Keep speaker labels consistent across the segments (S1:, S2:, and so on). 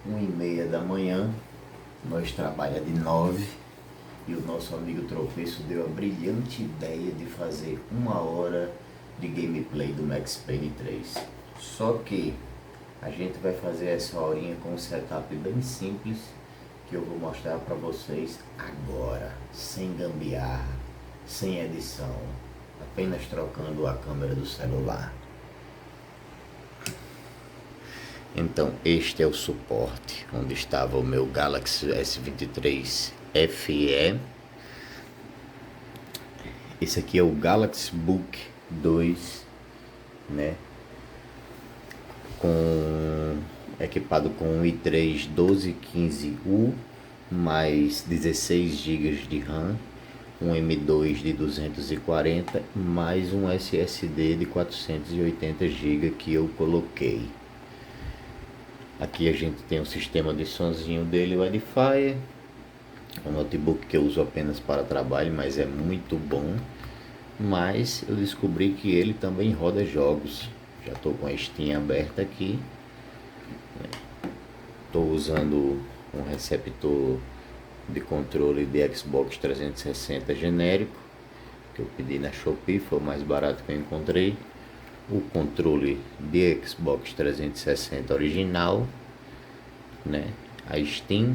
S1: 1h30 da manhã, nós trabalhamos de 9 e o nosso amigo Tropeço deu a brilhante ideia de fazer 1 hora de gameplay do Payne 3. Só que a gente vai fazer essa horinha com um setup bem simples que eu vou mostrar para vocês agora, sem gambiarra, sem edição, apenas trocando a câmera do celular. Então este é o suporte onde estava o meu Galaxy S23 FE. Esse aqui é o Galaxy Book 2, né? Equipado com um i3 1215U mais 16 GB de RAM, um M2 de 240 mais um SSD de 480 GB que eu coloquei. Aqui a gente tem o sistema de sonzinho dele, o Wi-Fi. É um notebook que eu uso apenas para trabalho, mas é muito bom. Mas eu descobri que ele também roda jogos. Já estou com a Steam aberta aqui. Estou usando um receptor de controle de Xbox 360 genérico, que eu pedi na Shopee, foi o mais barato que eu encontrei. O controle de Xbox 360 original, né? A Steam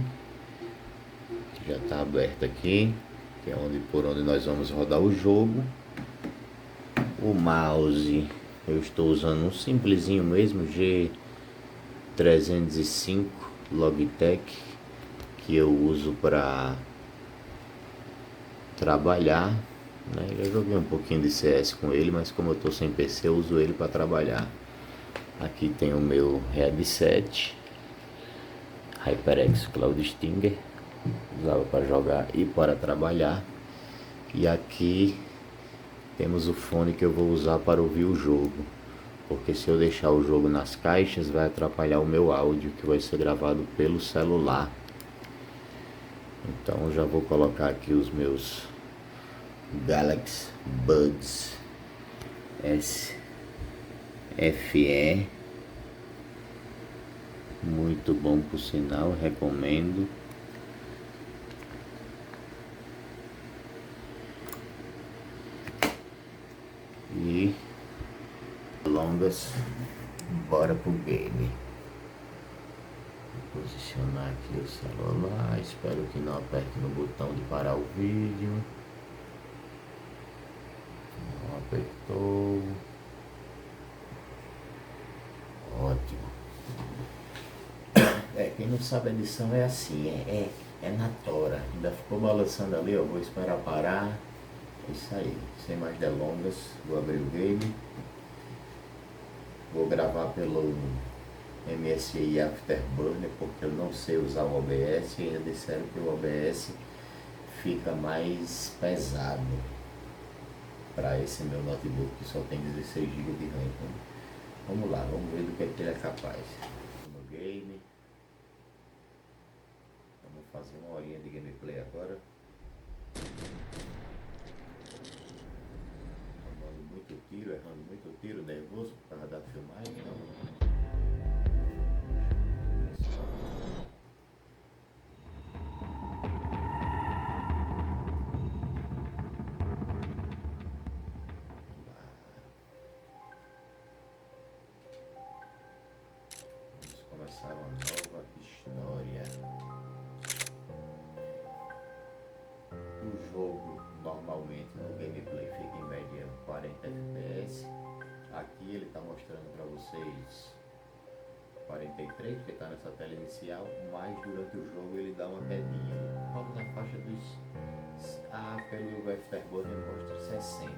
S1: que já está aberta aqui, que é por onde nós vamos rodar o jogo. O mouse eu estou usando um simplesinho mesmo, G305 Logitech, que eu uso para trabalhar, né? Já joguei um pouquinho de CS com ele, mas como eu estou sem PC, eu uso ele para trabalhar. Aqui tem o meu headset HyperX Cloud Stinger, usava para jogar e para trabalhar. E aqui temos o fone que eu vou usar para ouvir o jogo, porque se eu deixar o jogo nas caixas vai atrapalhar o meu áudio, que vai ser gravado pelo celular. Então já vou colocar aqui os meus Galaxy Buds SFE, muito bom por sinal, recomendo. E longas, bora pro game. Vou posicionar aqui o celular, espero que não aperte no botão de parar o vídeo. Não apertou. Ótimo. Quem não sabe a edição é assim, é na tora. Ainda ficou balançando ali, ó. Vou esperar parar. É isso aí, sem mais delongas, vou abrir o game. Vou gravar pelo MSI Afterburner, porque eu não sei usar o OBS e ainda disseram que o OBS fica mais pesado para esse meu notebook que só tem 16 GB de RAM. Então, vamos lá, vamos ver do que ele é capaz. No game, vamos fazer uma horinha de gameplay agora. Errando muito tiro, nervoso por causa da filmagem, não. Vamos começar uma nova história. O jogo normalmente no gameplay fica em média 40 FPS. Aqui ele está mostrando para vocês 43, porque está nessa tela inicial, mas durante o jogo ele dá uma quedinha. Ele roda na faixa dos... pelo Afterburner mostra 60,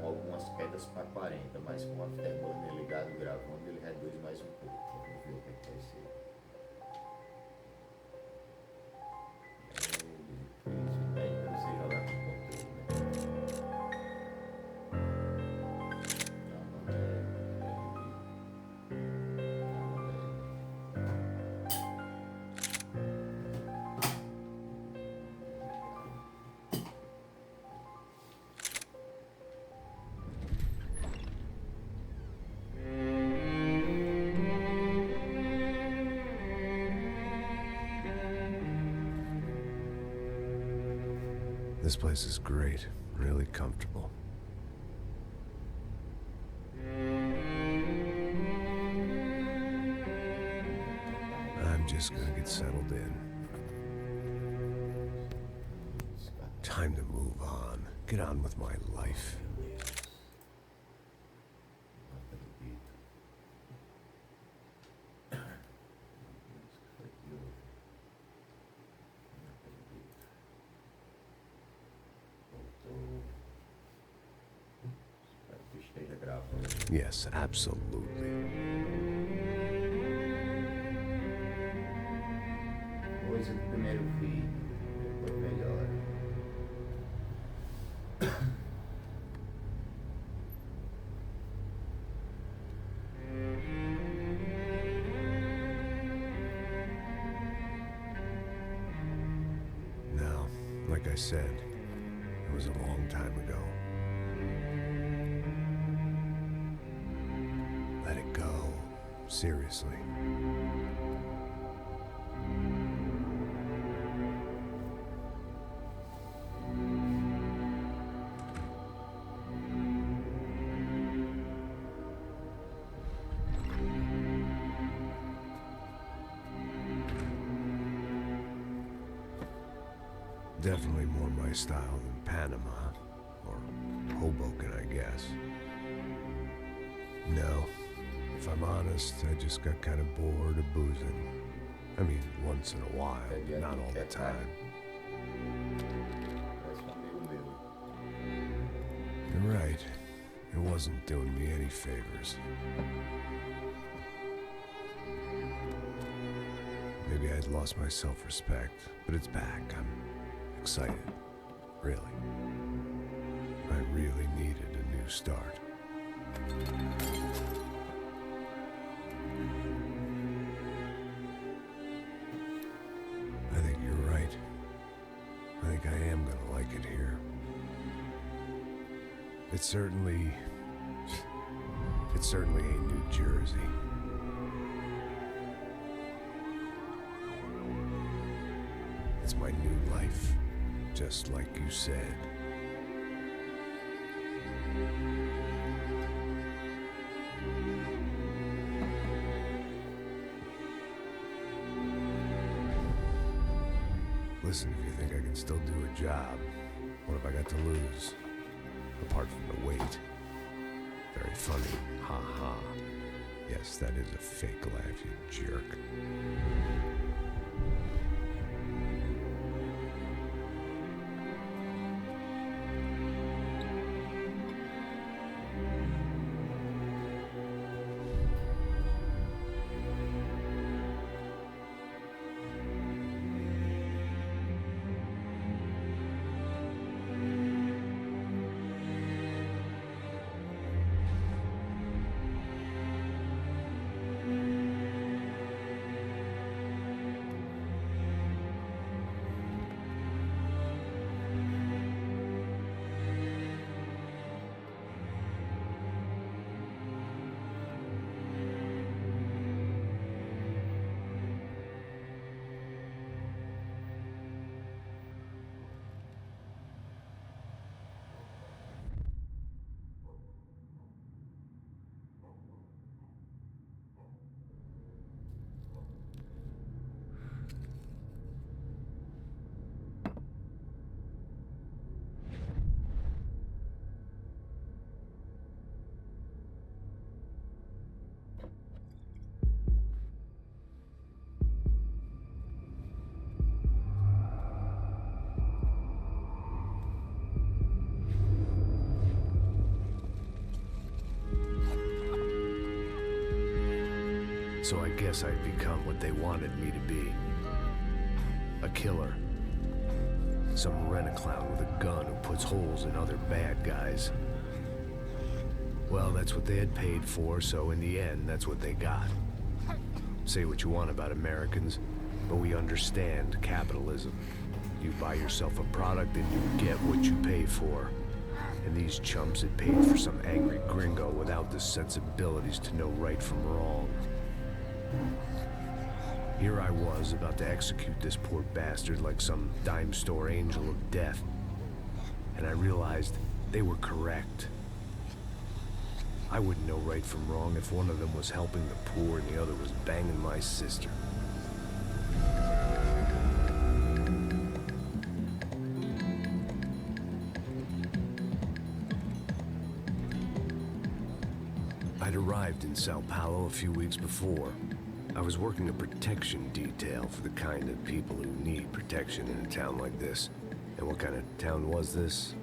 S1: com algumas quedas para 40, mas com o Afterburner ligado gravando ele reduz mais um pouco. Vamos ver o que vai ser.
S2: This place is great, really comfortable. I'm just gonna get settled in. Time to move on. Get on with my life. Yes, absolutely.
S1: Coisa que primeiro vi, depois melhora.
S2: Now, like I said, it was a long time ago. Let it go. Seriously. Definitely more my style than Panama, or Hoboken, I guess. No, if I'm honest, I just got kind of bored of boozing. I mean, once in a while, but not all the time. You're right. It wasn't doing me any favors. Maybe I'd lost my self-respect, but it's back. I'm excited. Really. I really needed a new start. I think you're right. I think I am gonna like it here. It certainly ain't New Jersey. It's my new life, just like you said. Listen, if you think I can still do a job, what have I got to lose? Apart from the weight. Very funny. Ha ha. Yes, that is a fake laugh, you jerk. So I guess I'd become what they wanted me to be. A killer. Some rent-a-clown with a gun who puts holes in other bad guys. Well, that's what they had paid for, so in the end, that's what they got. Say what you want about Americans, but we understand capitalism. You buy yourself a product and you get what you pay for. And these chumps had paid for some angry gringo without the sensibilities to know right from wrong. Here I was, about to execute this poor bastard like some dime store angel of death. and I realized they were correct. I wouldn't know right from wrong if one of them was helping the poor and the other was banging my sister. I'd arrived in Sao Paulo a few weeks before. I was working a protection detail for the kind of people who need protection in a town like this. And what kind of town was this?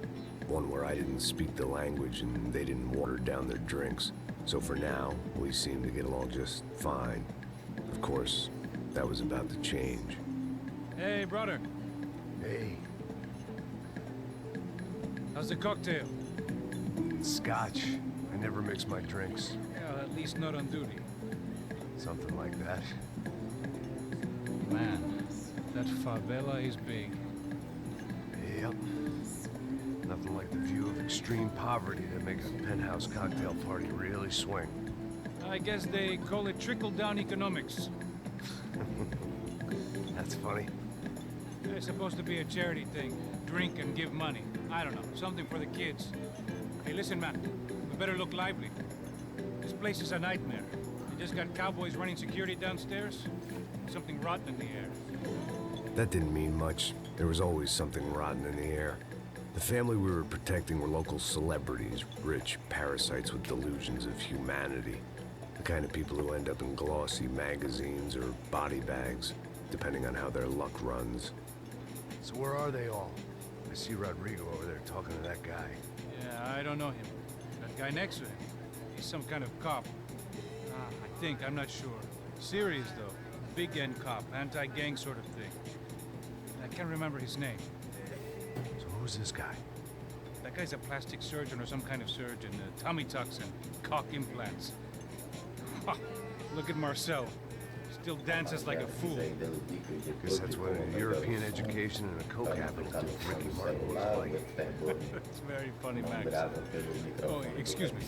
S2: One where I didn't speak the language and they didn't water down their drinks. So for now, we seemed to get along just fine. Of course, that was about to change.
S3: Hey, brother.
S2: Hey.
S3: How's the cocktail?
S2: Scotch. I never mix my drinks.
S3: Yeah, at least not on duty.
S2: Something like that.
S3: Man, that favela is big.
S2: Yep. Nothing like the view of extreme poverty to make a penthouse cocktail party really swing.
S3: I guess they call it trickle-down economics.
S2: That's funny.
S3: It's supposed to be a charity thing. Drink and give money. I don't know, something for the kids. Hey, listen, man. We better look lively. This place is a nightmare. You just got cowboys running security downstairs. Something rotten in the air.
S2: That didn't mean much. There was always something rotten in the air. The family we were protecting were local celebrities, rich parasites with delusions of humanity. The kind of people who end up in glossy magazines or body bags, depending on how their luck runs. So where are they all? I see Rodrigo over there talking to that guy.
S3: Yeah, I don't know him. That guy next to him. He's some kind of cop. I think, I'm not sure. Serious, though. Big N cop, anti-gang sort of thing. I can't remember his name.
S2: So who's this guy?
S3: That guy's a plastic surgeon or some kind of surgeon. Tummy tucks and cock implants. Look at Marcel. Still dances like a fool.
S2: Guess that's what a European education and a coke habit do. Ricky Martin was like.
S3: It's very funny, Max. Oh, excuse me.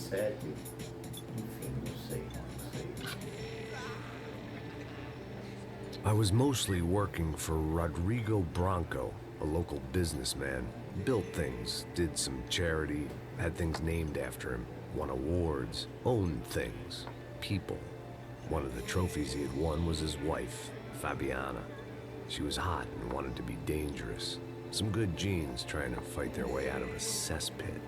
S2: I was mostly working for Rodrigo Branco, a local businessman. Built things, did some charity, had things named after him, won awards, owned things, people. One of the trophies he had won was his wife, Fabiana. She was hot and wanted to be dangerous. Some good genes trying to fight their way out of a cesspit.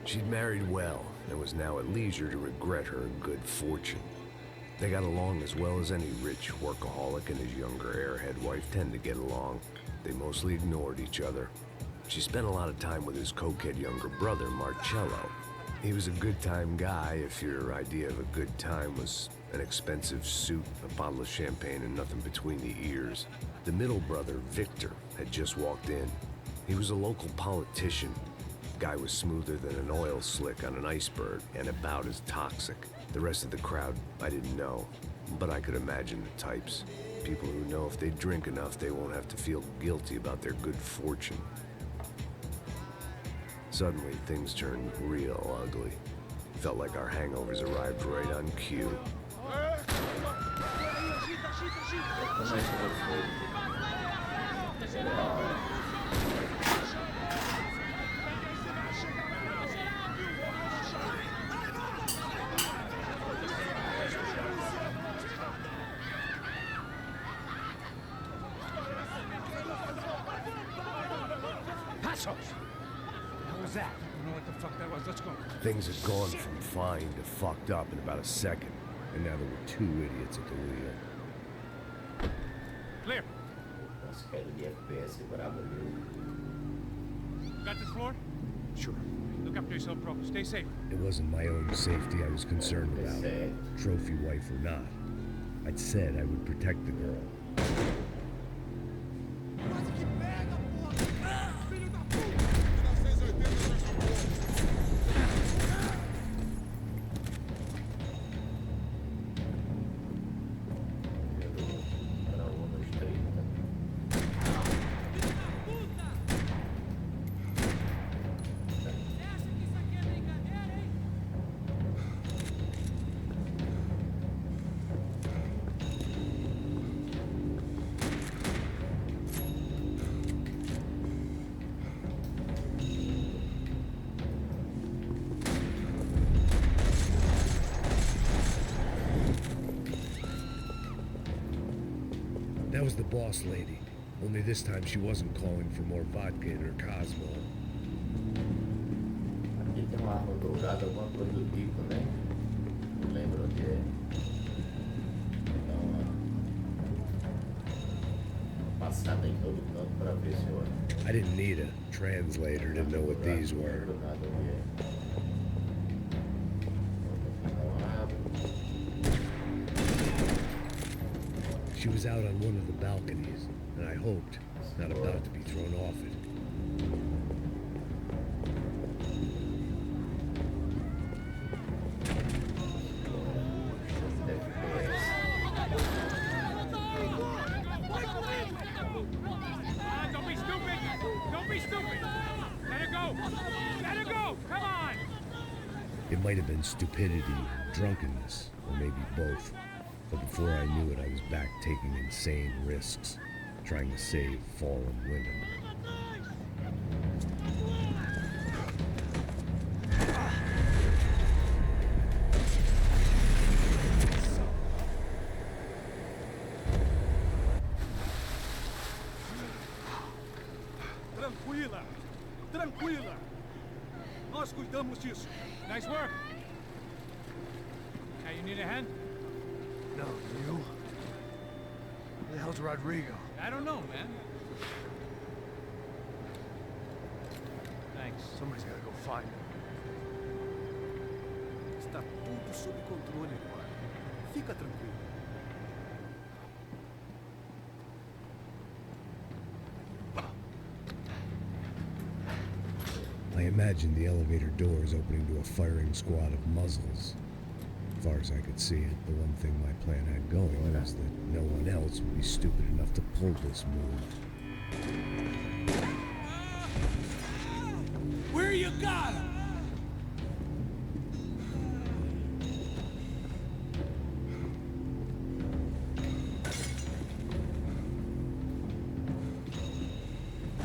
S2: She'd married well and was now at leisure to regret her good fortune. They got along as well as any rich workaholic and his younger airhead wife tend to get along. They mostly ignored each other. She spent a lot of time with his cokehead younger brother, Marcello. He was a good-time guy if your idea of a good time was an expensive suit, a bottle of champagne, and nothing between the ears. The middle brother, Victor, had just walked in. He was a local politician. Guy was smoother than an oil slick on an iceberg and about as toxic. The rest of the crowd, I didn't know, but I could imagine the types. People who know if they drink enough, they won't have to feel guilty about their good fortune. Suddenly, things turned real ugly. Felt like our hangovers arrived right on cue.
S3: What was that? I don't know what the fuck that was. Let's go.
S2: Things had gone from fine to fucked up in about a second, and now there were two idiots at the wheel.
S3: Clear. Got this floor?
S2: Sure.
S3: Look after yourself, bro. Stay safe.
S2: It wasn't my own safety I was concerned about, trophy wife or not. I'd said I would protect the girl. That was the boss lady. Only this time she wasn't calling for more vodka in her Cosmo.
S1: Aqui tem uma arma dourada, alguma coisa do tipo, né? Não lembro onde é. Então, uma passada em todo canto para ver se eu...
S2: I didn't need a translator to know what these were.
S1: Não lembro nada onde é.
S2: She was out on one of the balconies, and I hoped, not about to be thrown off it.
S3: Don't be stupid! Don't be stupid! Let her go! Let her go! Come on!
S2: It might have been stupidity, drunkenness, or maybe both. But before I knew it, I was back taking insane risks, trying to save fallen women.
S4: Tranquila! Tranquila! Nós cuidamos disso.
S3: Nice work! Now you need a hand?
S4: No, you? Where the hell's Rodrigo?
S3: I don't know, man. Thanks.
S4: Somebody's gotta go find him. Está tudo sob controle agora. Fica tranquilo.
S2: I imagined the elevator doors opening to a firing squad of muzzles. As far as I could see it, the one thing my plan had going was that no one else would be stupid enough to pull this move.
S4: Where you got him?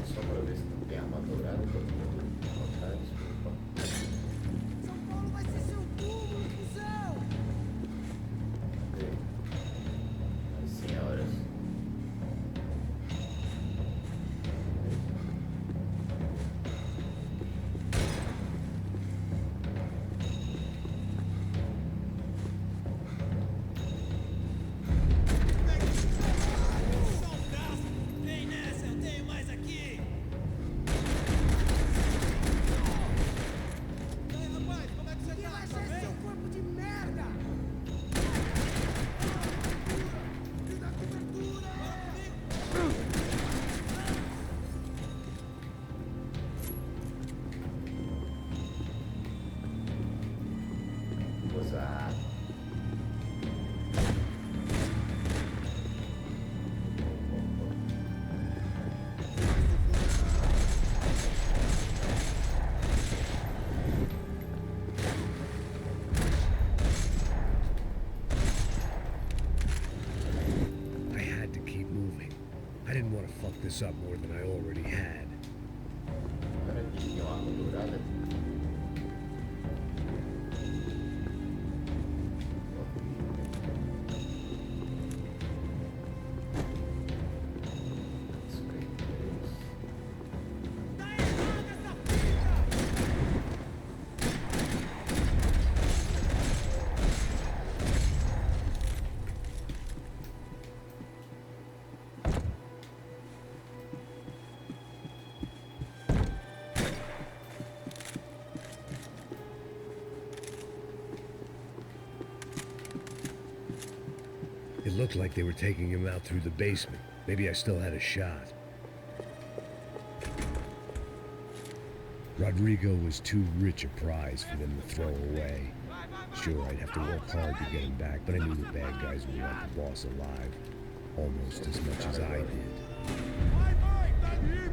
S1: Só para ver se não tem arma dourada, todo mundo. Desculpa.
S5: São Paulo vai ser seu túmulo, cuzão!
S1: As senhoras.
S5: Vem nessa, eu tenho mais aqui! E aí, rapaz, como é que você tá? Vai ser seu corpo de merda! Me dá cobertura!
S1: Usar.
S2: I had to keep moving. I didn't want to fuck this up more than I already had.
S1: Agora aqui tem uma arma dourada.
S5: Tá errada essa fita!
S2: It looked like they were taking him out through the basement. Maybe I still had a shot. Rodrigo was too rich a prize for them to throw away. Sure, I'd have to work hard to get him back, but I knew the bad guys would want the boss alive. Almost as much as I did.
S4: Vai, vai, tá vivo!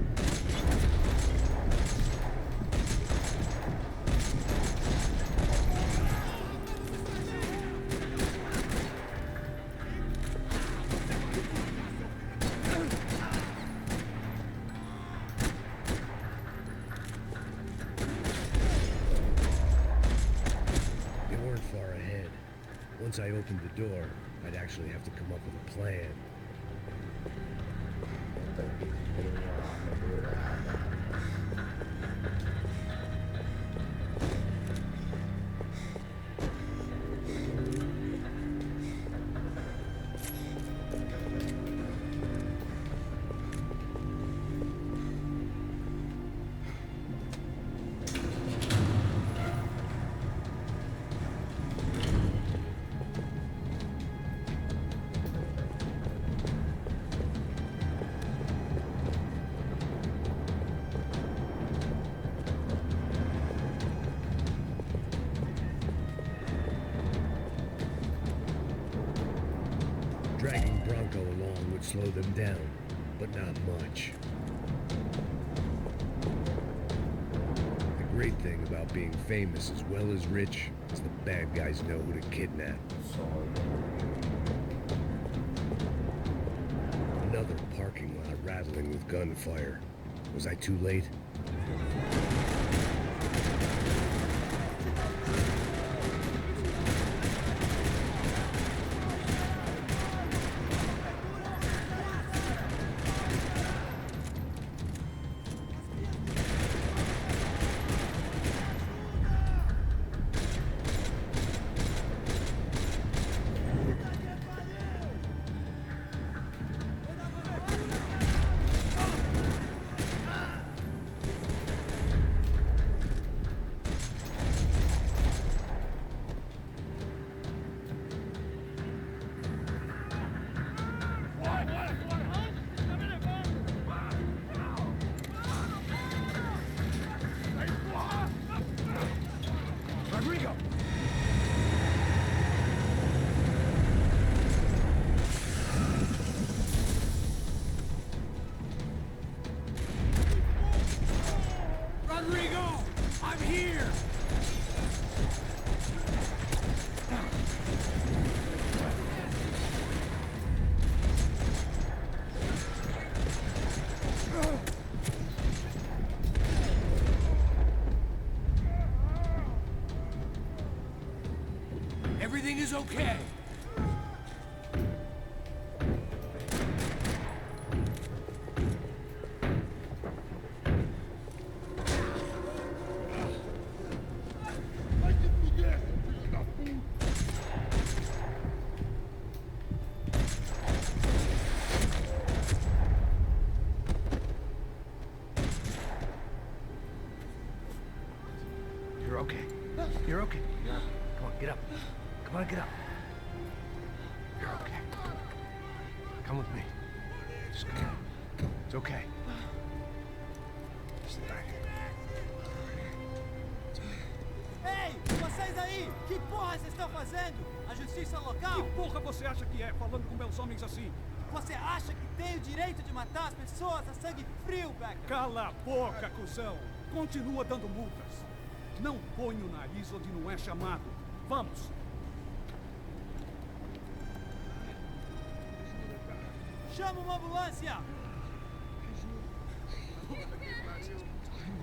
S2: They weren't far ahead. Once I opened the door, I'd actually have to come up with a plan.
S1: Tá aqui, tem uma arma dourada.
S2: Dragging Bronco along would slow them down, but not much. The great thing about being famous as well as rich is the bad guys know who to kidnap. Another parking lot rattling with gunfire. Was I too late?
S4: Everything is okay.
S2: You're okay. You're okay. Come on, get up. Come on, get up. You're okay. Come with me. Just come. It's okay. Stay right here.
S5: Ei, vocês aí! Que porra vocês estão fazendo? A justiça local?
S3: Que porra você acha que é, falando com meus homens assim?
S5: Você acha que tem o direito de matar as pessoas a sangue frio, Becker?
S3: Cala a boca, cuzão! Continua dando multas. Não põe o nariz onde não é chamado. Vamos!
S5: Chama uma ambulância!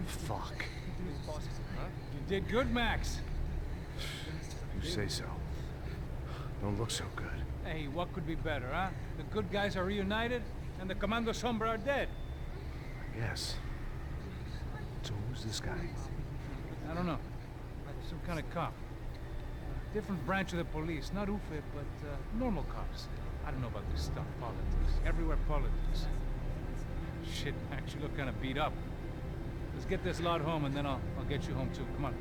S2: Fuck.
S3: You did good, Max.
S2: You say so. Don't look so good.
S3: Hey, what could be better, huh? The good guys are reunited, and the Commando Sombra are dead.
S2: I guess. So who's this guy?
S3: I don't know. Some kind of cop. Different branch of the police. Not UFE, but normal cops. I don't know about this stuff. Politics. Everywhere politics. Shit, Max, you look kind of beat up. Let's get this lot home, and then I'll get you home, too. Come on.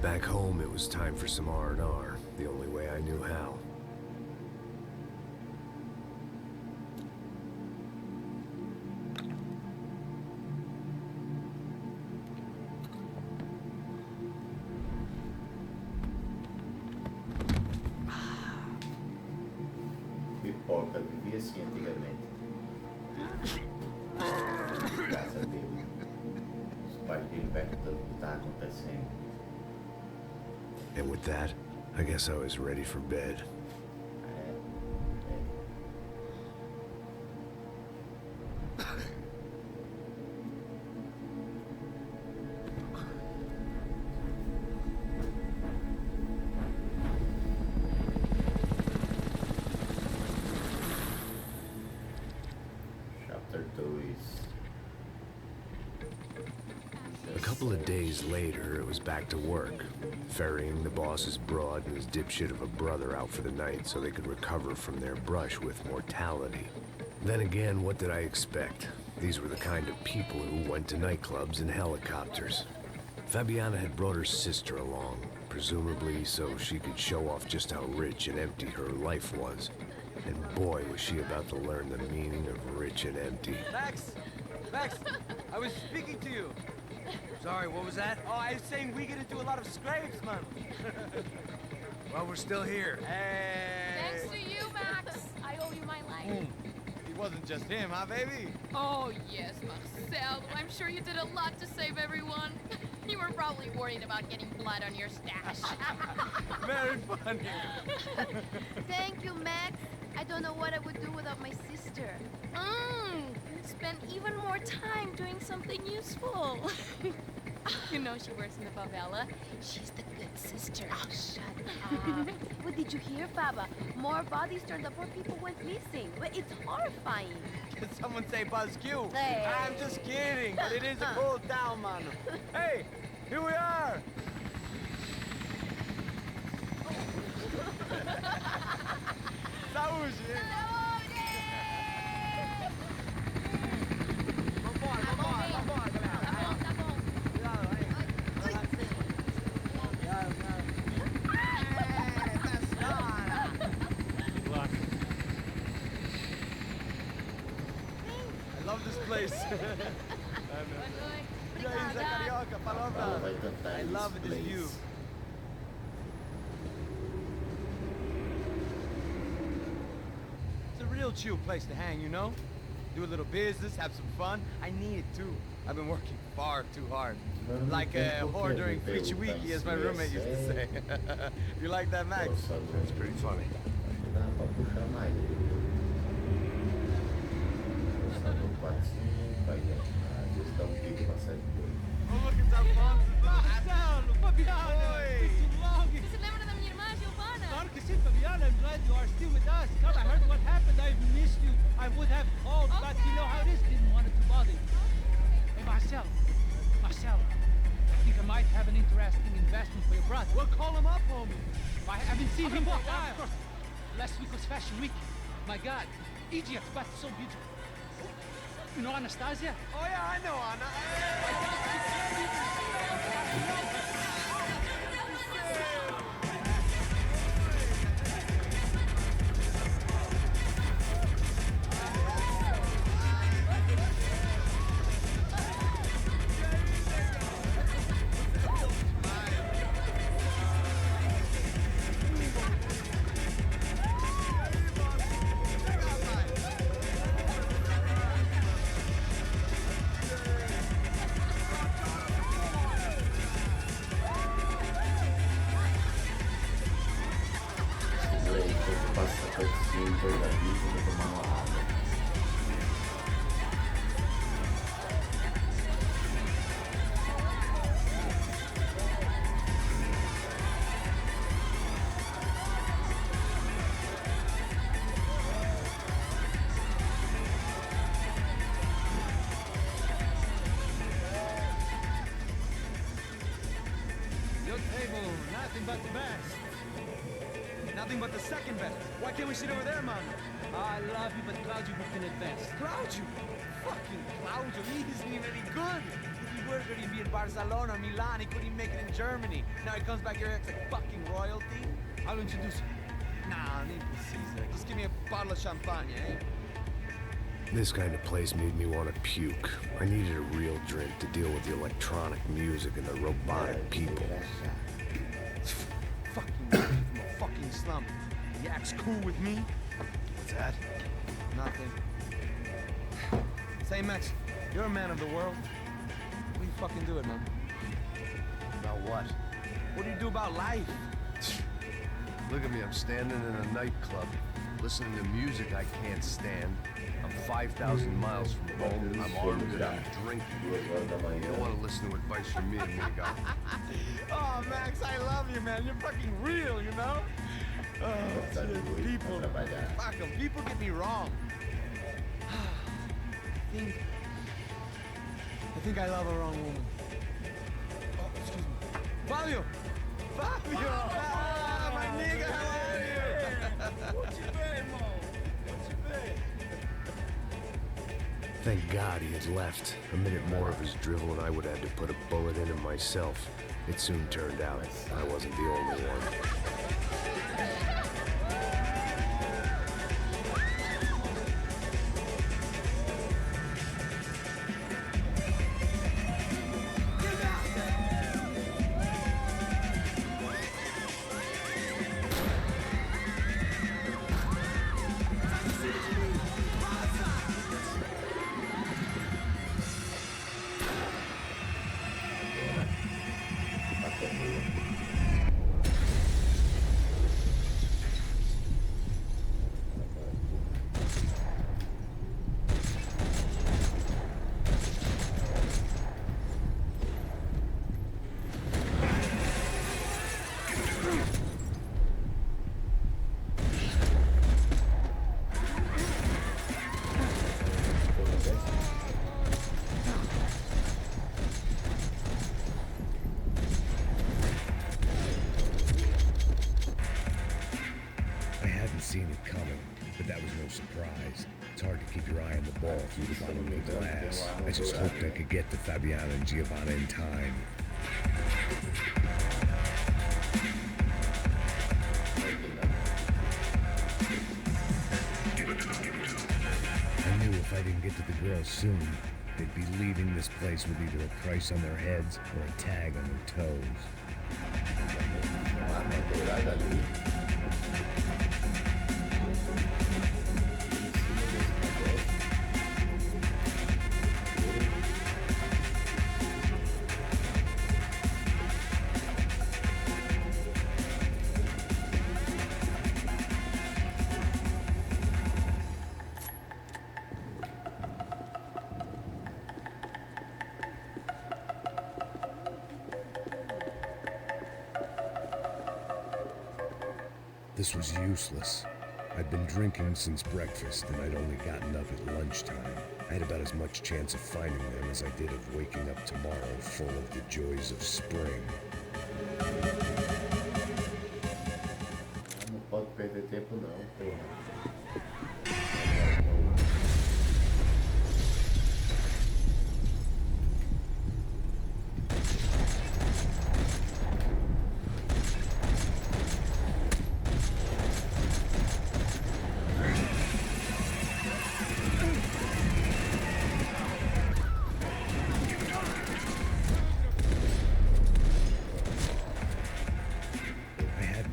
S2: Back home, it was time for some R&R, the only way I knew how.
S1: Pipoca vivia assim antigamente. Casa dele. Os pais dele perguntando o que estava acontecendo.
S2: And with that, I guess I was ready for bed. couple of days later, it was back to work, ferrying the boss's broad and his dipshit of a brother out for the night so they could recover from their brush with mortality. Then again, what did I expect? These were the kind of people who went to nightclubs in helicopters. Fabiana had brought her sister along, presumably so she could show off just how rich and empty her life was. And boy, was she about to learn the meaning of rich and empty.
S6: Max! Max! I was speaking to you.
S7: Sorry, what was that?
S6: Oh, I was saying we get into a lot of scrapes, man.
S7: Well, we're still here.
S6: Hey!
S8: Thanks to you, Max. I owe you my life.
S6: It wasn't just him, huh, baby?
S8: Oh, yes, Marcel. I'm sure you did a lot to save everyone. You were probably worried about getting blood on your stash.
S6: Very funny.
S9: Thank you, Max. I don't know what I would do without my sister.
S8: Spend even more time doing something useful. You know she works in the favela.
S9: She's the good sister. Oh, shut up. What did you hear, Baba? More bodies turned up where people went missing. Well, it's horrifying.
S6: Did someone say Buzz Q?
S9: Hey.
S6: I'm just kidding, but it is a cool town, man. Hey, here we are. Saúde! Vambora, galera.
S8: Tá bom.
S6: Cuidado aí.
S3: Good luck.
S6: I love this place. E aí, Zé Carioca,
S1: Fala,
S6: palavra.
S1: vai cantar
S6: I love this
S1: Place.
S6: view. It's a real chill place to hang, you know? Do a little business, have some fun. I need it too. I've been working far too hard. Like a whore during Wiki, as my roommate used to say. You like that, Max?
S7: It's pretty funny.
S1: Dá pra puxar mais. Passar do 4-5, aí às vezes dá pico pra sair do 2.
S6: Oh, look at that fun.
S5: Marcelo, Fabiana,
S6: Oi.
S5: it's too long.
S8: Você se lembra da minha irmã, Giovanna?
S5: Claro que sim, Fabiana. I'm glad you are still with us. Come, I heard what happened. I've missed you. I would have called, but you know how it is. Didn't want it to bother you. Hey, Marcelo. Marcelo, I think I might have an interesting investment for your brother.
S6: Well, call him up, homie.
S5: I haven't seen him for a while. Last week was Fashion Week. My God, Egypt, but so beautiful. You know Anastasia?
S6: Oh, yeah, I know, Anna.
S1: Passa cutscene, coisa bicha, vou tomar uma água.
S6: Your table, nothing but the best. Nothing but the second best. Why can't we sit over there, man?
S5: I love you, but Claudio booked in advance.
S6: Claudio? Fucking Claudio, he isn't even any good. If he were going to be in Barcelona, Milan, he couldn't make it in Germany. Now he comes back here and acts like fucking royalty.
S5: I'll introduce you.
S6: Nah, I need to Caesar. Just give me a bottle of champagne, eh?
S2: This kind of place made me want to puke. I needed a real drink to deal with the electronic music and the robotic people.
S6: Fucking guy from a fucking slum. He acts cool with me.
S7: What's that?
S6: Nothing. Say, Max, you're a man of the world. What do you fucking do it, man?
S7: About what?
S6: What do you do about life?
S7: Look at me, I'm standing in a nightclub, listening to music I can't stand. I'm 5,000 miles from home. I'm armed and I'm drinking.
S1: 2 horas da
S7: You don't
S1: manhã.
S7: want to listen to advice from me, amigo.
S6: Oh, Max, I love you, man. You're fucking real, you know? Oh,
S1: Tá de
S6: shit,
S1: noite
S6: people.
S1: pra trabalhar.
S6: Fuck 'em. People get me wrong. I think I love a wrong woman. Fabio! Fabio! Ah, my nigga, how are you?
S4: What you been, Mo? What you been?
S2: Thank God he had left. A minute more of his drivel and I would have had to put a bullet in him myself. It soon turned out I wasn't the only one. Seen it coming, but that was no surprise. It's hard to keep your eye on the ball through the bottom of the glass. I just hoped I could get to Fabiana and Giovanna in time. I knew if I didn't get to the girls soon, they'd be leaving this place with either a price on their heads or a tag on their toes. This was useless. I'd been drinking since breakfast, and I'd only gotten up at lunchtime. I had about as much chance of finding them as I did of waking up tomorrow full of the joys of spring.
S1: Não pode perder tempo não, porra.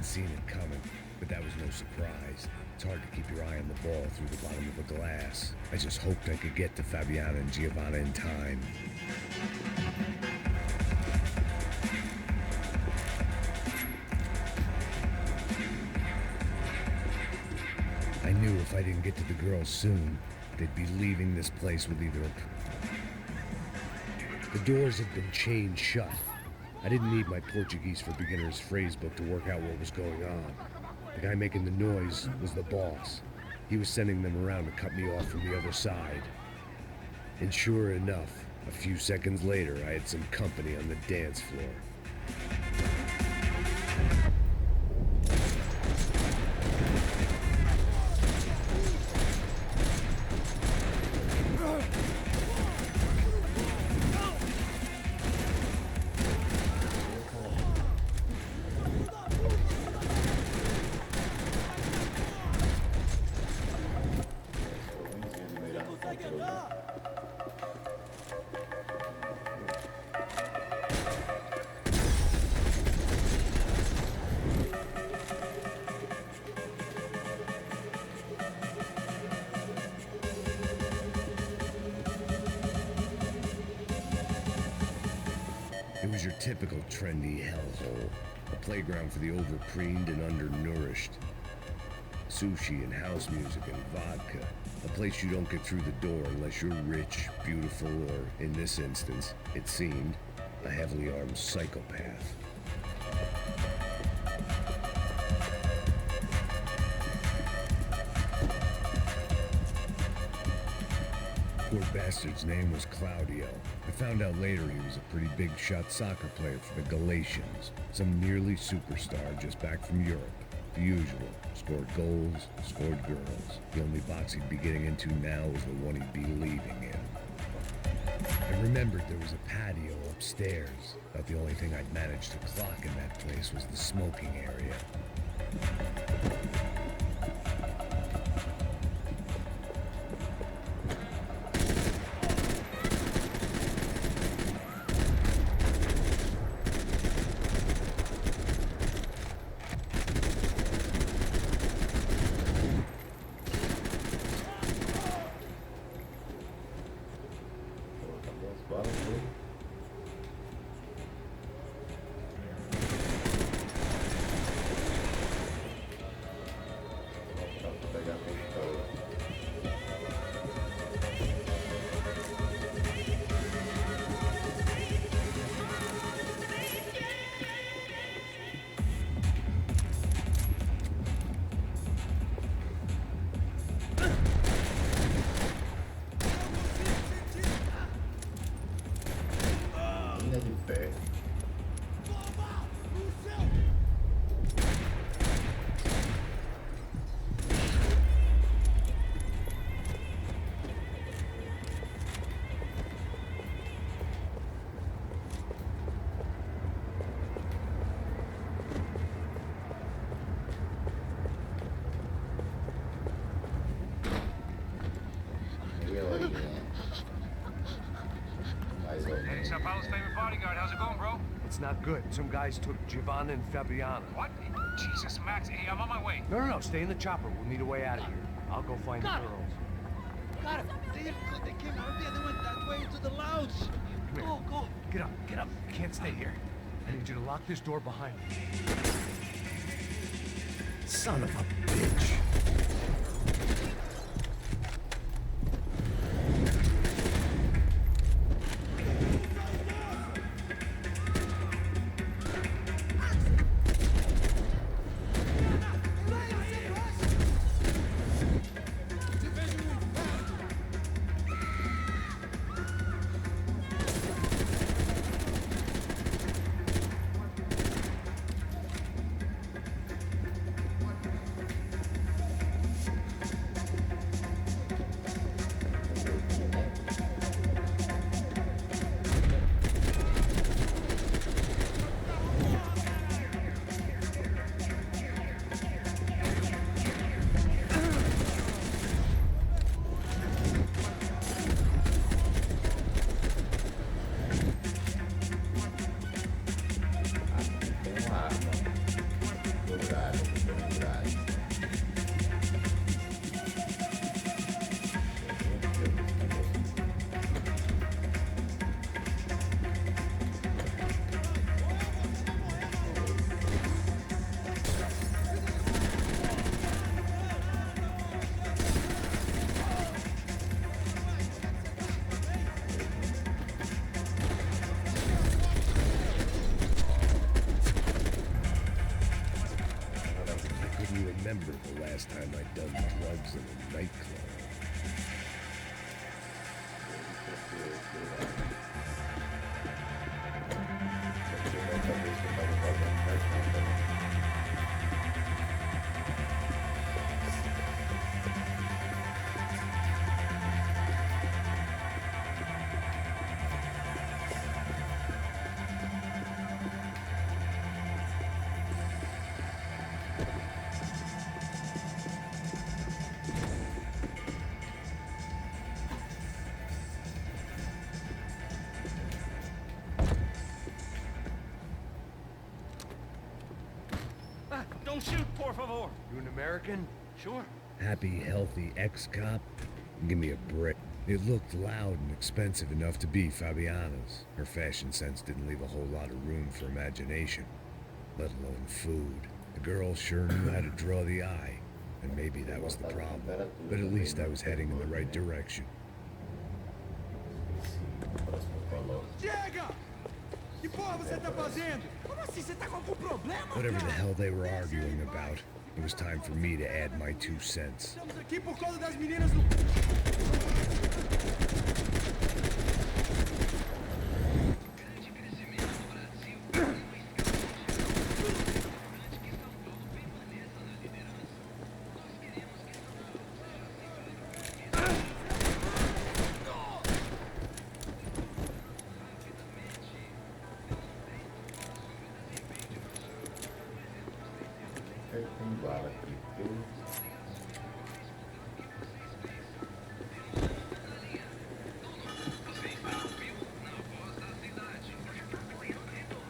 S2: Seen it coming, but that was no surprise. It's hard to keep your eye on the ball through the bottom of a glass. I just hoped I could get to Fabiana and Giovanna in time. I knew if I didn't get to the girls soon, they'd be leaving this place with either a... The doors had been chained shut. I didn't need my Portuguese for Beginners phrase book to work out what was going on. The guy making the noise was the boss. He was sending them around to cut me off from the other side. And sure enough, a few seconds later, I had some company on the dance floor. It was your typical trendy hellhole, a playground for the overpreened and undernourished. Sushi and house music and vodka, a place you don't get through the door unless you're rich, beautiful, or, in this instance, it seemed, a heavily armed psychopath. Poor bastard's name was Claudio. I found out later he was a pretty big shot soccer player for the Galatians. Some nearly superstar just back from Europe. The usual. Scored goals, scored girls. The only box he'd be getting into now was the one he'd be leaving in. I remembered there was a patio upstairs. About the only thing I'd managed to clock in that place was the smoking area.
S3: Hey, Sao Paulo's favorite bodyguard. How's it going, bro?
S7: It's not good. Some guys took Giovanna and Fabiana.
S3: What? Jesus, Max. Hey, I'm on my way.
S7: No, stay in the chopper. We'll need a way out of here. I'll go find the girls.
S5: Got it. They came out there. They went that way into the lounge.
S7: Come here.
S5: Go.
S7: Get up. You can't stay here. I need you to lock this door behind me. Son of a bitch. Remember the last time I'd done drugs in a nightclub.
S3: Don't shoot, por favor.
S7: You an American?
S3: Sure.
S2: Happy, healthy ex-cop? Give me a break. It looked loud and expensive enough to be Fabiana's. Her fashion sense didn't leave a whole lot of room for imagination, let alone food. The girl sure knew how to draw the eye, and maybe that was the problem. But at least I was heading in the right direction.
S4: Chega! Que porra você tá fazendo? Como assim? Você tá com algum problema?
S2: Whatever the hell they were arguing about, It was time for me to add my 2 cents.
S4: Estamos aqui por causa das meninas do...
S1: Tem bala aqui.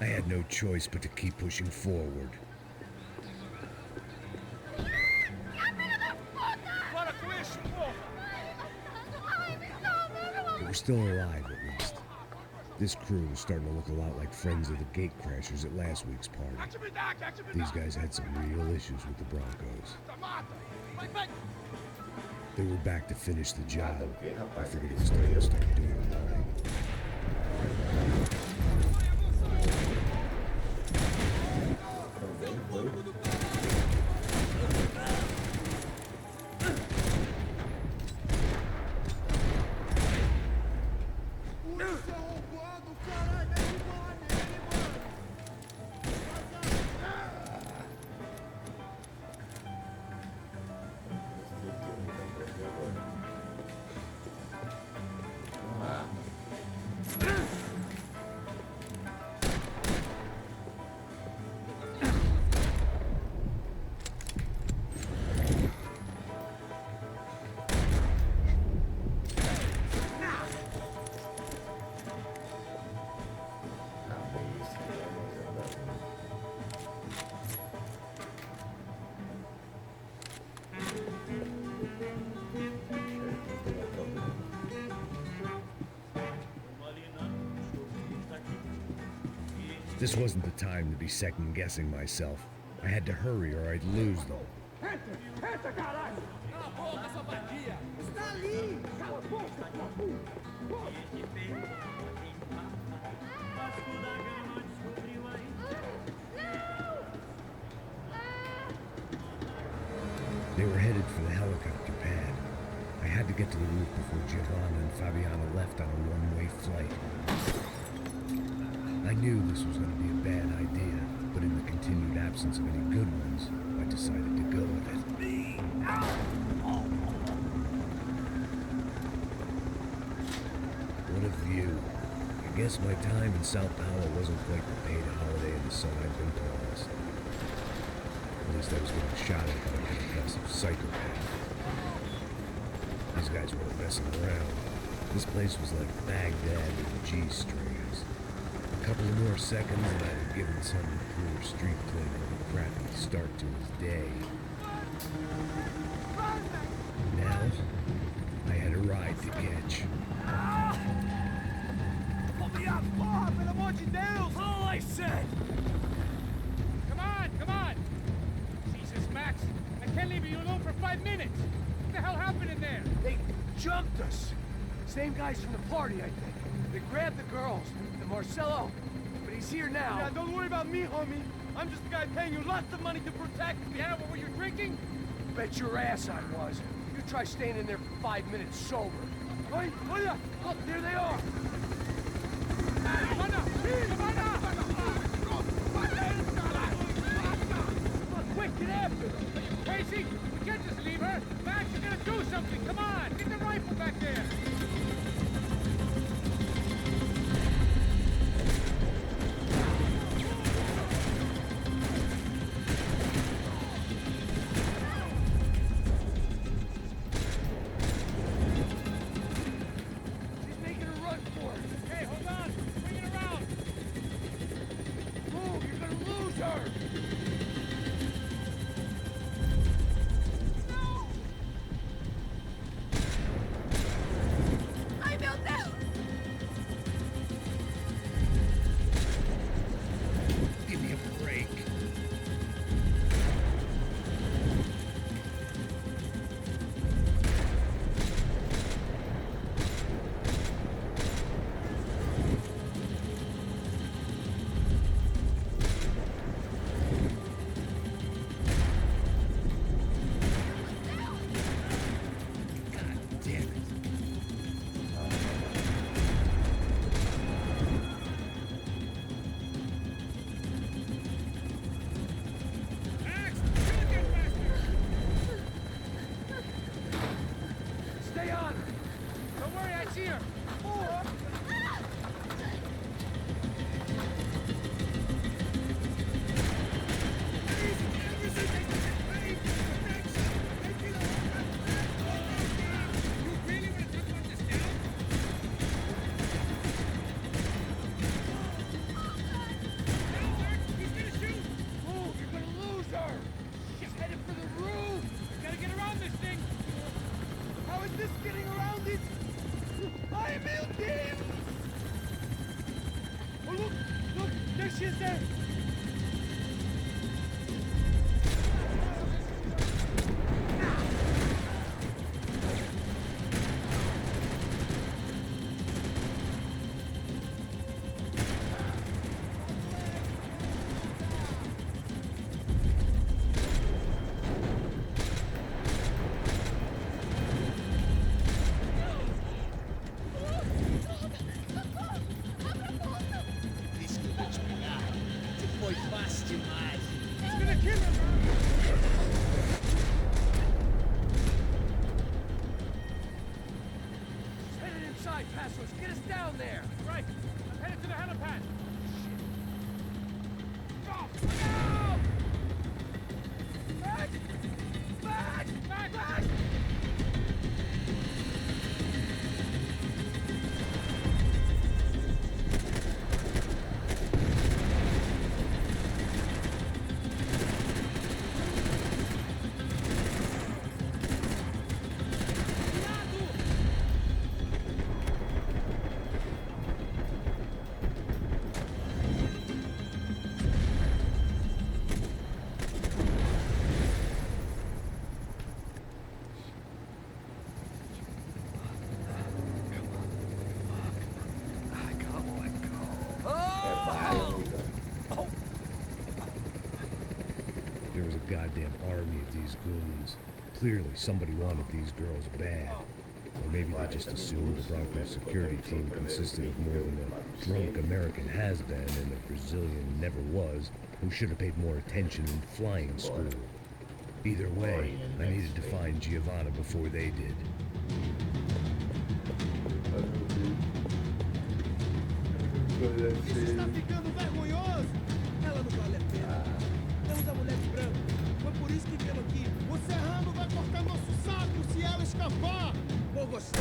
S2: I had no choice but to keep pushing forward. They were still alive, at least. This crew was starting to look a lot like friends of the gate crashers at last week's party. These guys had some real issues with the Broncos. They were back to finish the job. I figured it was time to start doing mine. This wasn't the time to be second-guessing myself. I had to hurry or I'd lose them. They were headed for the helicopter pad. I had to get to the roof before Giovanna and Fabiana left on a one-way flight. I knew this was going to be a bad idea, but in the continued absence of any good ones, I decided to go with it. What a view. I guess my time in Sao Paulo wasn't quite the paid holiday in the sun I'd been promised. At least I was getting shot at by a compulsive psychopath. These guys weren't messing around. This place was like Baghdad with G-strings. A couple of more seconds and I'd have given some poor street cleaner a crappy start to his day. Now, I had a ride to catch.
S5: Pull me up, Bob, pelo amor de Deus! All I said! Come on! Jesus, Max, I can't leave you alone for 5 minutes! What the hell happened in there?
S6: They jumped us. Same guys from the party, I think. They grabbed the girls, and Marcelo, but he's here now.
S5: Yeah, don't worry about me, homie. I'm just the guy paying you lots of money to protect me. Yeah, what were you drinking?
S6: Bet your ass I was. You try staying in there for 5 minutes sober.
S5: Oi,
S6: Look, there they are.
S5: Quick, get after them. Are you crazy? We can't just leave her. Max, you're gonna do something. Come on, get the rifle back there. He's here! Get us down there!
S3: Right. I'm headed to the helipad.
S5: Go! Go! Back! Back! Back! Back!
S2: There was a goddamn army of these goons. Clearly, somebody wanted these girls bad. Or maybe they just assumed the Bronco security team consisted of more than a drunk American has-been and a Brazilian never was who should have paid more attention in flying school. Either way, I needed to find Giovanna before they did.
S10: Isso está ficando vergonhoso! Ela não vale a pena. Temos a mulher de branco. Foi por isso que viemos aqui. O Serrano vai cortar nosso saco se ela escapar! Vou gostar.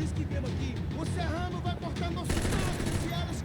S10: isso que viemos aqui. O Serrano vai cortar nosso saco se elas...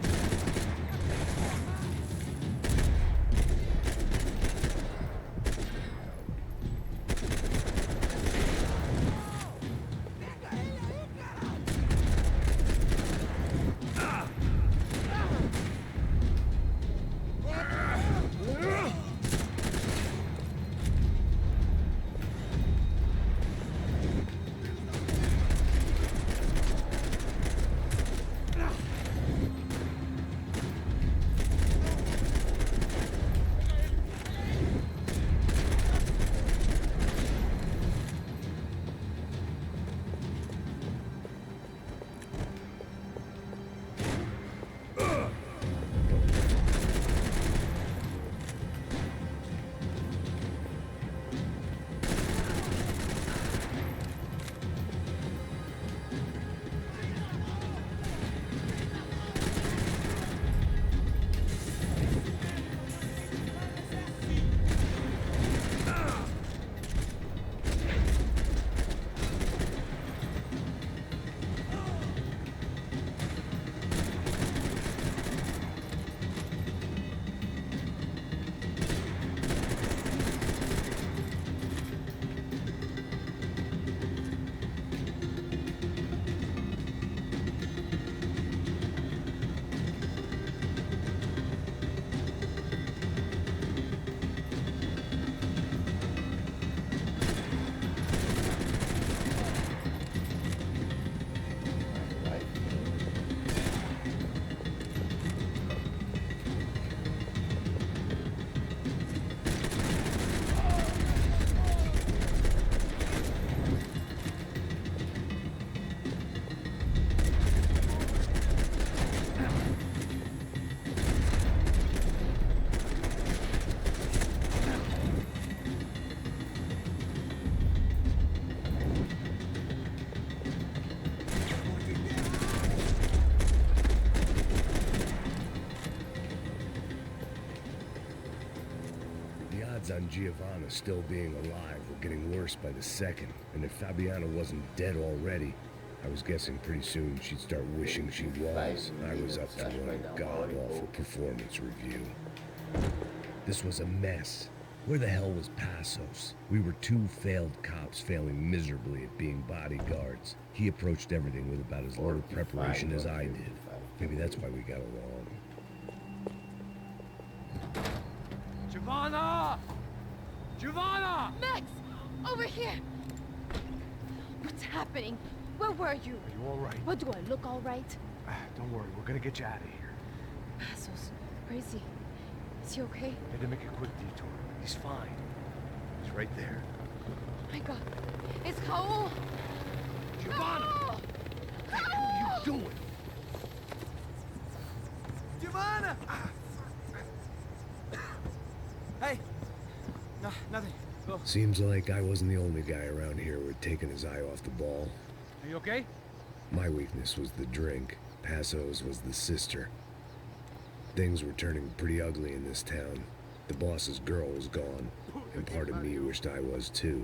S2: On Giovanna still being alive were getting worse by the second, and if Fabiana wasn't dead already, I was guessing pretty soon she'd start wishing she was. I was up to one god-awful performance review. This was a mess. Where the hell was Passos? We were two failed cops failing miserably at being bodyguards. He approached everything with about as little preparation as I did. Maybe that's why we got along.
S6: Giovanna! Giovanna!
S9: Max! Over here! What's happening? Where were you?
S7: Are you all right?
S9: What, do I look all right?
S7: Don't worry, we're gonna get you out of here.
S9: Passos, where is he? Is he okay?
S7: Had to make a quick detour. He's fine. He's right there.
S9: Oh my God. It's Raul!
S7: Giovanna!
S9: Raul!
S7: What are you doing?
S6: Giovanna! Hey! No, nothing. Go.
S2: Seems like I wasn't the only guy around here who had taken his eye off the ball.
S6: Are you okay?
S2: My weakness was the drink. Passos was the sister. Things were turning pretty ugly in this town. The boss's girl was gone, and part of me wished I was too.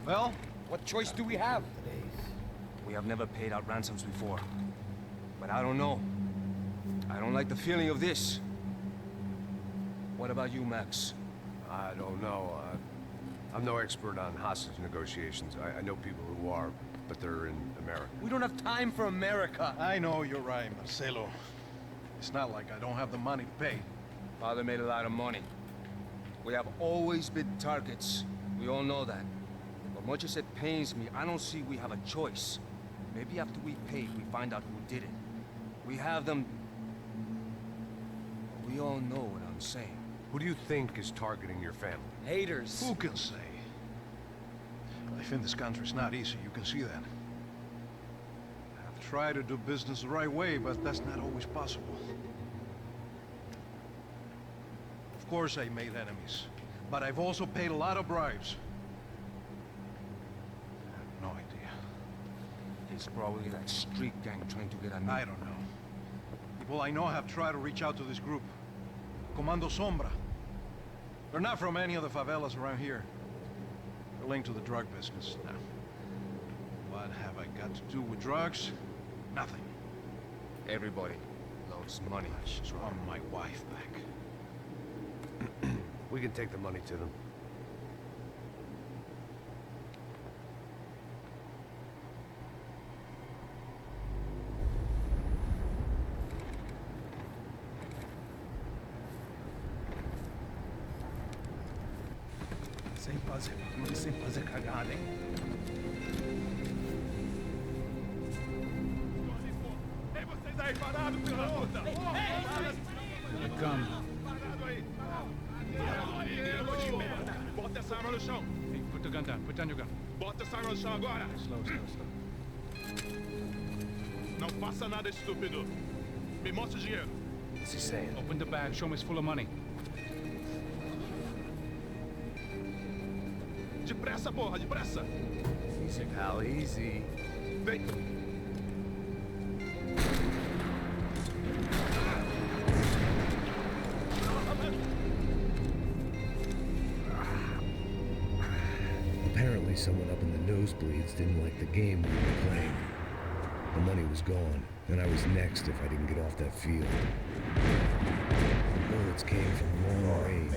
S6: Well, what choice do we have?
S11: We have never paid out ransoms before. But I don't know. I don't like the feeling of this. What about you, Max?
S7: I don't know. I'm no expert on hostage negotiations. I know people who are, but they're in America.
S6: We don't have time for America.
S12: I know you're right, Marcelo. It's not like I don't have the money to pay.
S11: Father made a lot of money. We have always been targets. We all know that. As much as it pains me, I don't see we have a choice. Maybe after we pay, we find out who did it. We have them... We all know what I'm saying.
S7: Who do you think is targeting your family?
S6: Haters.
S12: Who can say? Life in this country's not easy, you can see that. I've tried to do business the right way, but that's not always possible. Of course I made enemies, but I've also paid a lot of bribes. I have no idea.
S11: It's probably that street gang trying to get at me.
S12: I don't know. People I know have tried to reach out to this group. Comando Sombra. They're not from any of the favelas around here. They're linked to the drug business. Now, what have I got to do with drugs? Nothing.
S11: Everybody loves money.
S12: I just want my wife back.
S7: We can take the money to them.
S10: Sem fazer cagada, hein? Ei, vocês aí parados, filha da puta!
S3: Come.
S10: Bota essa arma no chão!
S3: Hey, put the gun down. Put down your gun.
S10: Bota essa arma no chão agora!
S3: Slow.
S10: Não faça nada estúpido! Me mostre o dinheiro!
S7: What's he saying?
S3: Open the bag. Show me it's full of money.
S10: Depressa, porra! Depressa!
S7: Easy, pal, easy.
S10: Vem!
S2: Apparently someone up in the nosebleeds didn't like the game we were playing. The money was gone, and I was next if I didn't get off that field. The bullets came from long range.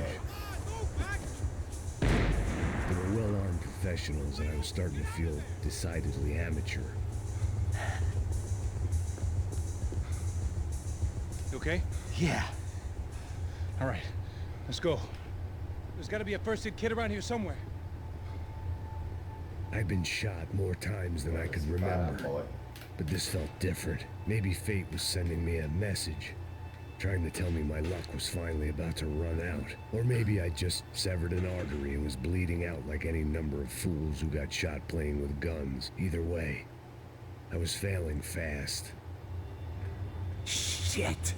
S2: They were well-armed professionals, and I was starting to feel decidedly amateur.
S3: You okay?
S7: Yeah.
S3: All right. Let's go. There's got to be a first-aid kit around here somewhere.
S2: I'd been shot more times than I could remember. But this felt different. Maybe fate was sending me a message, trying to tell me my luck was finally about to run out. Or maybe I just severed an artery and was bleeding out like any number of fools who got shot playing with guns. Either way, I was failing fast.
S7: Shit!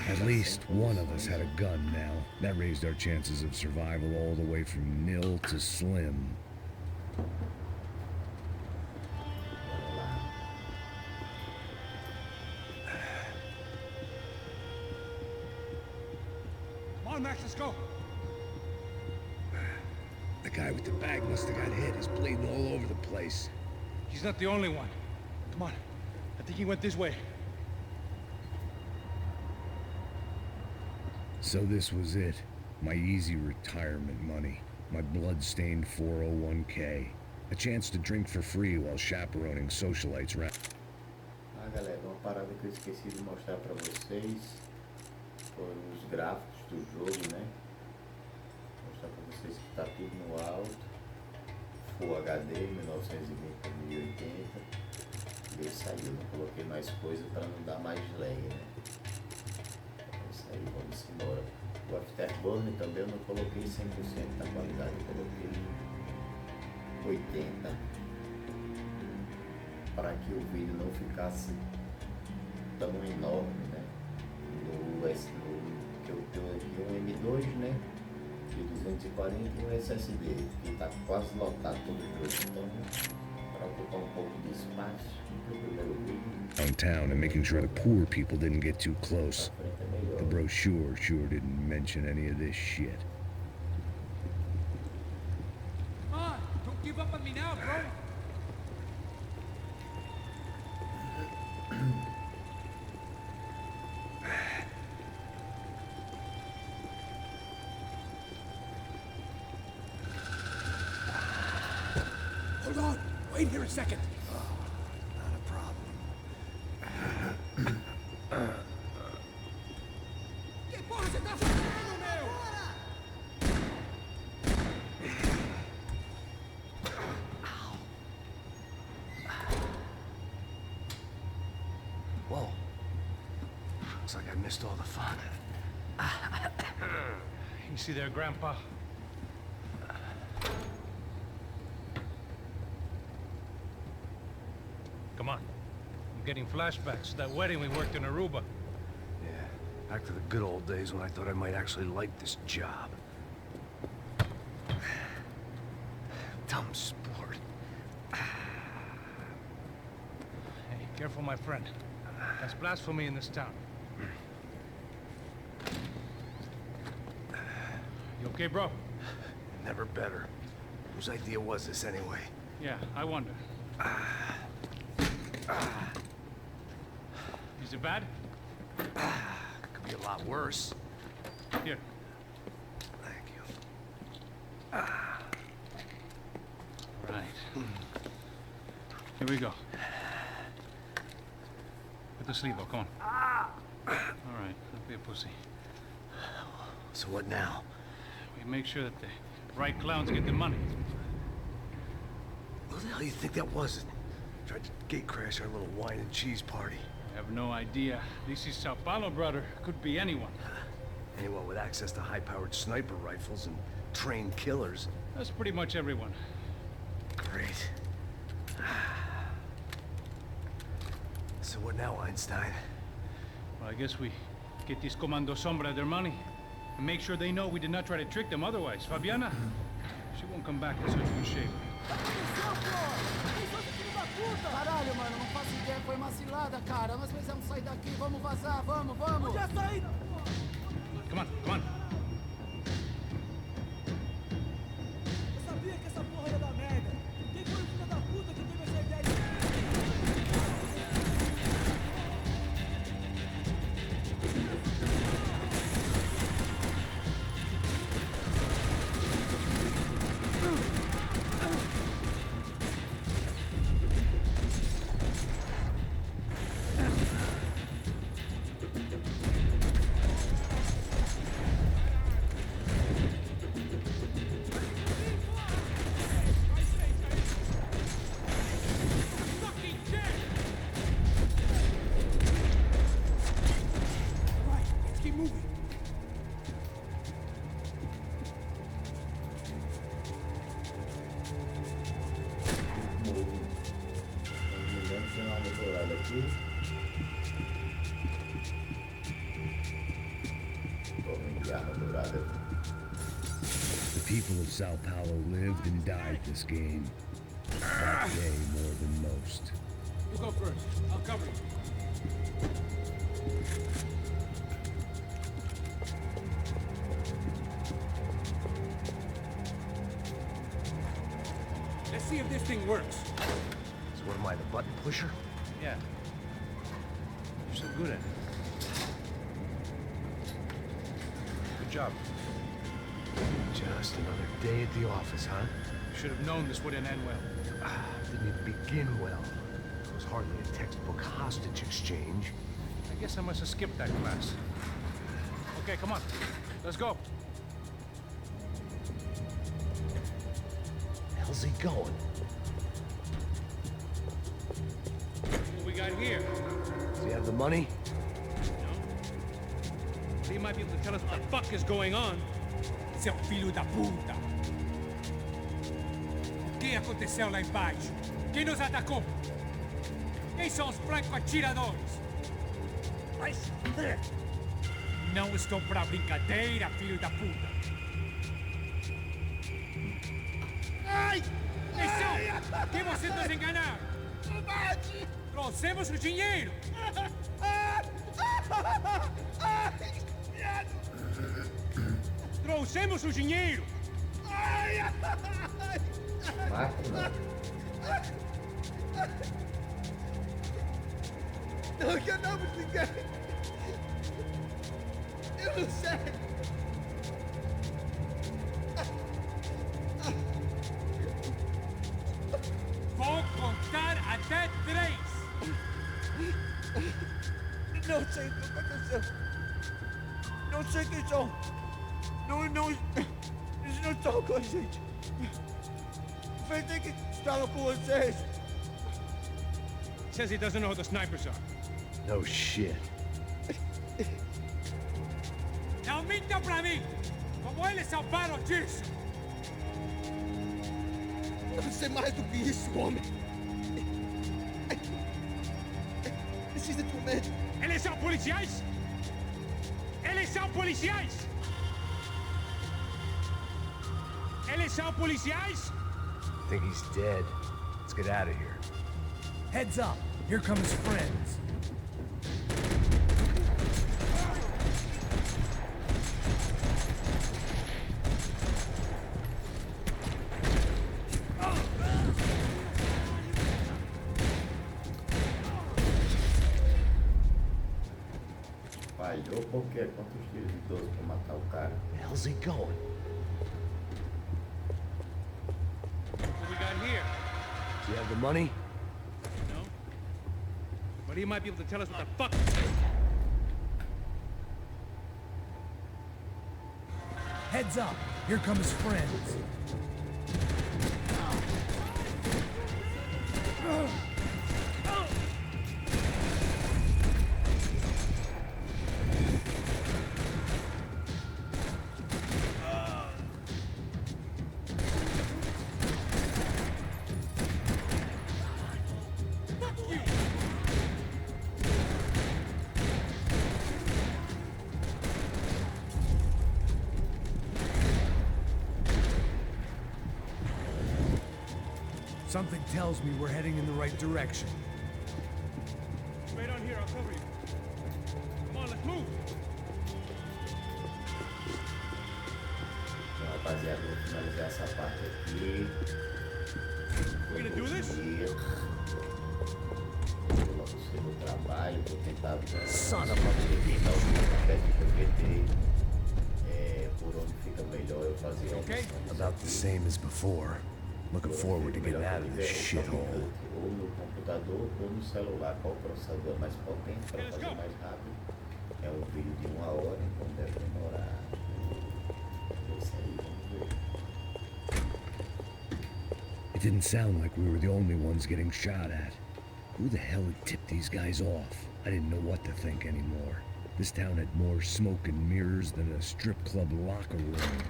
S2: At least one of us had a gun now. That raised our chances of survival all the way from nil to slim.
S3: Come on, Max, let's go.
S2: The guy with the bag must have got hit. He's bleeding all over the place.
S3: He's not the only one. Come on. I think he went this way.
S2: So this was it. My easy retirement money. My blood-stained 401k. A chance to drink for free while chaperoning socialites around.
S1: Ah, galera, uma parada que eu esqueci de mostrar pra vocês foram os gráficos do jogo, né? Vou mostrar pra vocês que tá tudo no alto. Full HD, 1920 por 1080. E isso aí, eu não coloquei mais coisa para não dar mais lag, né? Isso aí, vamos embora. O Afterburn também eu não coloquei 100% da qualidade, eu coloquei 80%. Para que o vídeo não ficasse tão enorme, né? Que eu tenho aqui um M2, né? De 240 e um SSD, que está quase lotado todo o jogo, então para ocupar um pouco de espaço no primeiro vídeo.
S2: Downtown and making sure the poor people didn't get too close. The brochure sure didn't mention any of this shit.
S5: Come on, don't give up on me now, bro.
S10: Hold on! Wait here a second!
S7: Not Looks like I missed all the fun.
S3: You see there, Grandpa? Come on. I'm getting flashbacks to that wedding we worked in Aruba.
S7: Yeah, back to the good old days when I thought I might actually like this job. Dumb sport.
S3: Hey, careful, my friend. That's blasphemy in this town. You okay, bro?
S7: Never better. Whose idea was this anyway?
S3: Yeah, I wonder. Is it bad?
S7: Could be a lot worse.
S3: Here.
S7: Thank you.
S3: Right. Here we go. Put the sleeve on, come on. All right, don't be a pussy.
S7: So what now?
S3: We make sure that the right clowns get the money.
S7: What the hell do you think that was? Tried to gate crash our little wine and cheese party.
S3: I have no idea. This is Sao Paulo, brother. Could be anyone.
S7: Anyone with access to high-powered sniper rifles and trained killers.
S3: That's pretty much everyone.
S7: Great. So what now, Einstein?
S3: Well, I guess we get these Comando Sombra their money. And make sure they know we did not try to trick them otherwise. Fabiana, she won't come back in such good shape.
S10: Caralho, mano, não faço ideia, foi uma cilada, cara. Nós precisamos sair daqui, vamos vazar, vamos, vamos! Onde é sair?
S3: Come on, come on.
S10: Eu sabia que essa porra ia dar merda. Quem foi o filho da puta que teve essa ideia?
S2: The people of Sao Paulo lived and died this game. That day more than most.
S3: You go first. I'll cover you. Let's see if this thing works.
S7: So what am I, the button pusher?
S3: Yeah. You're so good at it. Good job.
S7: Just another day at the office, huh?
S3: You should have known this wouldn't end well.
S7: Didn't even begin well. It was hardly a textbook hostage exchange.
S3: I guess I must have skipped that class. Okay, come on. Let's go.
S7: How's he going?
S3: What we got here?
S7: Does he have the money?
S3: No. But he might be able to tell us what the fuck is going on.
S5: Seu filho da puta! O que aconteceu lá embaixo? Quem nos atacou? Quem são os franco-atiradores? Vai se fuder! Não estou pra brincadeira, filho da puta! Ai! Atenção! Quem você nos enganar? Bate! Trouxemos o dinheiro! Trouxemos o dinheiro! Ai, ai,
S10: Não enganamos ninguém! Eu não sei!
S5: Vou contar até 3!
S10: Não sei o que aconteceu! Não sei quem são! Eles não estão com a gente! Pensei que estavam com vocês!
S3: Says he doesn't know who the snipers are.
S7: No shit.
S3: Não minta pra mim! Como eles salvaram disso!
S10: Deve ser mais do que isso, homem. Precisa de um médico.
S3: Eles são policiais? Eles são policiais? Eles são policiais?
S2: Think he's dead. Let's get out of here.
S13: Heads up! Here come his friends.
S1: Falhou porque quantos tiros de 12 pra matar o cara?
S2: Where the hell's he going?
S3: What we got here?
S2: Do you have the money?
S3: No? But he might be able to tell us what the fuck.
S13: Heads up! Here come his friends. Something tells me we're heading in the right direction.
S3: Wait on here, I'll cover you. Come on, let's move.
S1: Então, rapaziada, vou finalizar essa parte aqui.
S3: We're gonna do this?
S1: Vou logo cedo o trabalho, vou tentar
S13: Son of a
S1: tentar o que eu perdi. Por onde fica melhor eu fazer
S3: Okay?
S2: About the same as before. Looking forward to getting out of this shithole.
S1: Ou no computador ou no celular, qual o processador mais potente para fazer mais rápido. É um vídeo de 1 hora, então deve demorar. Isso aí, vamos ver.
S2: It didn't sound like we were the only ones getting shot at. Who the hell had tipped these guys off? I didn't know what to think anymore. This town had more smoke and mirrors than a strip club locker room.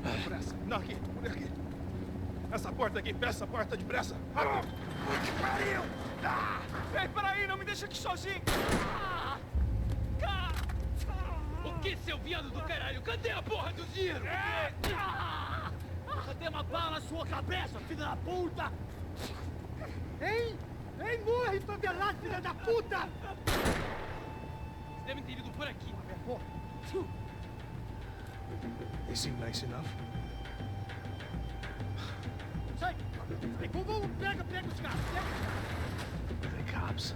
S10: Depressa. Não, aqui. Por aqui. Essa porta aqui. Fecha essa porta depressa. Rápido.
S5: Que pariu! Ah! Ei, peraí, não me deixa aqui sozinho! O que, seu viado do caralho? Cadê a porra do dinheiro? Cadê uma bala na sua cabeça, filha da puta?
S10: Hein? Hein, morre, favelado, filha da puta!
S5: Vocês devem ter ido por aqui.
S12: They seem nice enough.
S10: Sai! Vamos, pega os caras.
S12: Are they cops?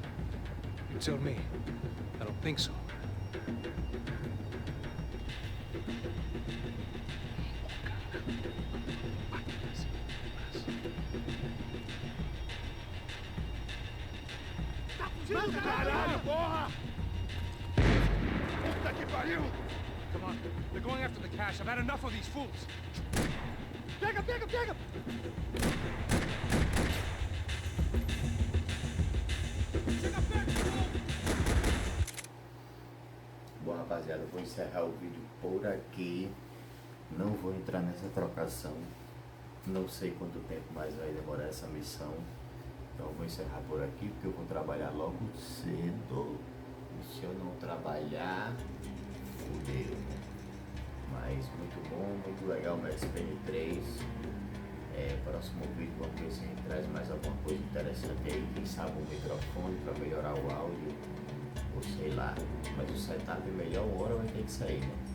S12: You tell me. I don't think so.
S10: Tá fugindo, caralho, porra! Puta que pariu!
S3: Come on, they're going after the cash. I've had enough of these fools.
S10: Pega!
S1: Bom, rapaziada, eu vou encerrar o vídeo por aqui. Não vou entrar nessa trocação. Não sei quanto tempo mais vai demorar essa missão. Então eu vou encerrar por aqui, porque eu vou trabalhar logo cedo. E se eu não trabalhar, fudeu. Mas muito bom, muito legal o SPN3. Próximo vídeo vamos ver se a gente traz mais alguma coisa interessante aí. Quem sabe um microfone para melhorar o áudio. Ou sei lá. Mas o setup melhor uma hora vai ter que sair, né?